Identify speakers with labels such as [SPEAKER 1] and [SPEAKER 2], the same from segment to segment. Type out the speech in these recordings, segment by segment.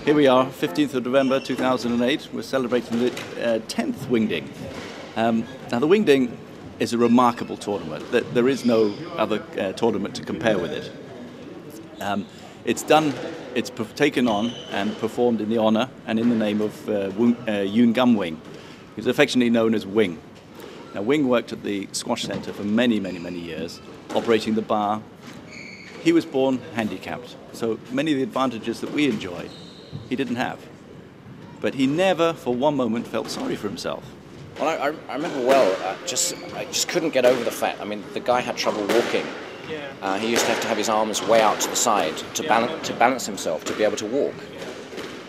[SPEAKER 1] Here we are, 15th of November 2008. We're celebrating the 10th Wingding. Now the Wingding is a remarkable tournament. There is no other tournament to compare with it. It's taken on and performed in the honour and in the name of Yoon Gum Wing. He's affectionately known as Wing. Now Wing worked at the Squash Centre for many years, operating the bar. He was born handicapped, so many of the advantages that we enjoy, he didn't have. But he never for one moment felt sorry for himself.
[SPEAKER 2] Well, I remember well, I just couldn't get over the fact, I mean, the guy had trouble walking. He used to have his arms way out to the side to balance himself, to be able to walk.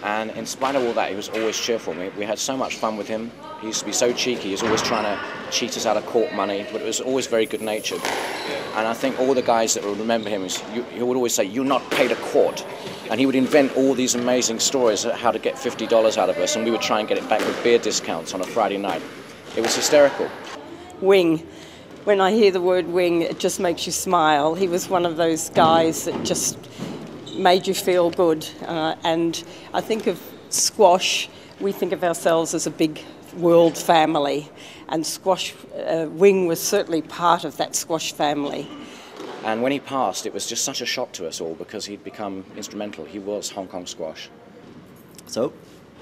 [SPEAKER 2] And in spite of all that, he was always cheerful. We had so much fun with him. He used to be so cheeky. He was always trying to cheat us out of court money, but it was always very good-natured. And I think all the guys that will remember him, he would always say, "You're not paid a quart." And he would invent all these amazing stories of how to get $50 out of us, and we would try and get it back with beer discounts on a Friday night. It was hysterical.
[SPEAKER 3] Wing. When I hear the word Wing, it just makes you smile. He was one of those guys that just made you feel good. And I think of squash, we think of ourselves as a big world family. And squash, Wing was certainly part of that squash family.
[SPEAKER 2] And when he passed, it was just such a shock to us all because he'd become instrumental. He was Hong Kong squash.
[SPEAKER 1] So,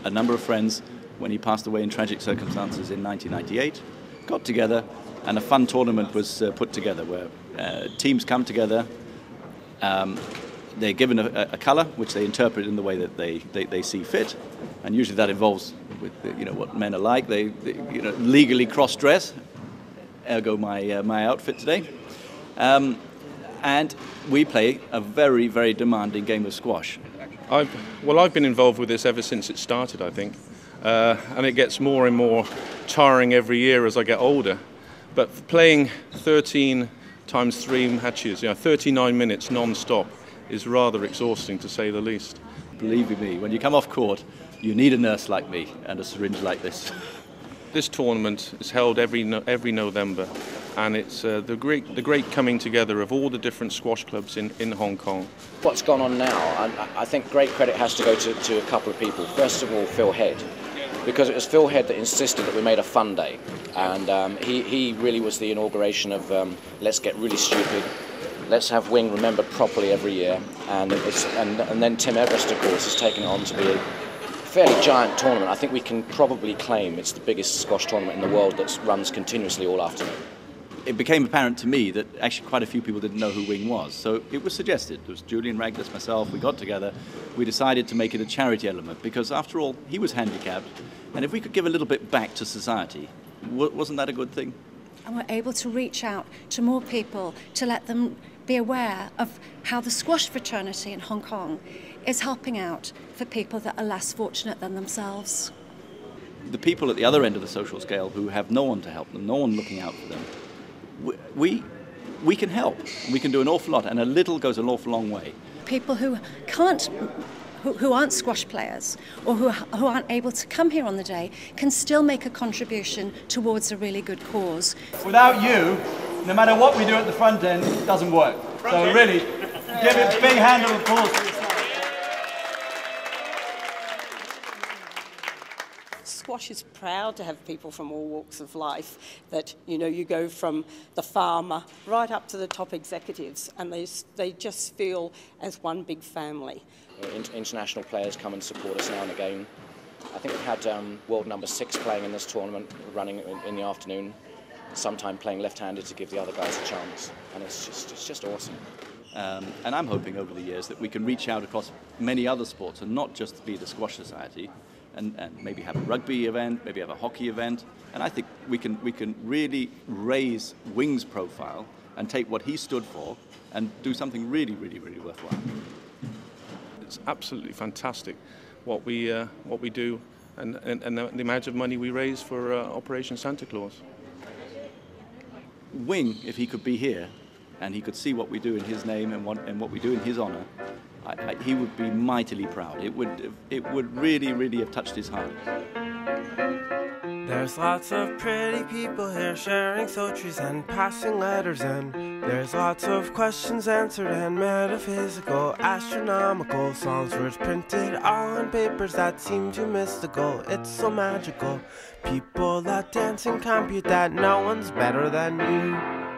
[SPEAKER 1] a number of friends, when he passed away in tragic circumstances in 1998, got together and a fun tournament was put together where teams come together. They're given a colour which they interpret in the way that they see fit, and usually that involves with what men are like. They legally cross-dress, ergo my outfit today, and we play a very demanding game of squash.
[SPEAKER 4] I've been involved with this ever since it started, I think, and it gets more and more tiring every year as I get older. But playing 13 times 3 matches, 39 minutes non-stop, is rather exhausting to say the least.
[SPEAKER 1] Believe me, when you come off court, you need a nurse like me and a syringe like this.
[SPEAKER 4] This tournament is held every November, and it's the great coming together of all the different squash clubs in Hong Kong.
[SPEAKER 2] What's gone on now, I think great credit has to go to a couple of people. First of all, Phil Head, because it was Phil Head that insisted that we made a fun day, and he really was the inauguration of let's get really stupid, let's have Wing remembered properly every year, and then Tim Everest, of course, has taken it on to be a fairly giant tournament. I think we can probably claim it's the biggest squash tournament in the world that runs continuously all afternoon.
[SPEAKER 1] It became apparent to me that actually quite a few people didn't know who Wing was. So it was suggested, it was Julian Raglas, myself, we got together, we decided to make it a charity element because after all, he was handicapped, and if we could give a little bit back to society, wasn't that a good thing?
[SPEAKER 5] And we're able to reach out to more people to let them be aware of how the squash fraternity in Hong Kong is helping out for people that are less fortunate than themselves.
[SPEAKER 1] The people at the other end of the social scale who have no one to help them, no one looking out for them, we can help. We can do an awful lot, and a little goes an awful long way.
[SPEAKER 5] People who aren't squash players or who aren't able to come here on the day can still make a contribution towards a really good cause.
[SPEAKER 6] Without you, no matter what we do at the front end, it doesn't work. So really, give it a big hand of applause for yourself.
[SPEAKER 3] Squash is proud to have people from all walks of life that, you go from the farmer right up to the top executives, and they just feel as one big family.
[SPEAKER 2] International players come and support us now and again. I think we've had world number 6 playing in this tournament, running in the afternoon, sometime playing left-handed to give the other guys a chance, and it's just awesome.
[SPEAKER 1] And I'm hoping over the years that we can reach out across many other sports and not just be the Squash Society, and maybe have a rugby event, maybe have a hockey event, and I think we can really raise Wing's profile and take what he stood for and do something really worthwhile.
[SPEAKER 4] It's absolutely fantastic what we do and the amount of money we raise for Operation Santa Claus.
[SPEAKER 1] Wing, if he could be here and he could see what we do in his name and what we do in his honour, he would be mightily proud. It would really have touched his heart.
[SPEAKER 7] There's lots of pretty people here sharing sochis and passing letters in. There's lots of questions answered and metaphysical, astronomical songs, words printed on papers that seem too mystical. It's so magical. People that dance and compute that no one's better than you.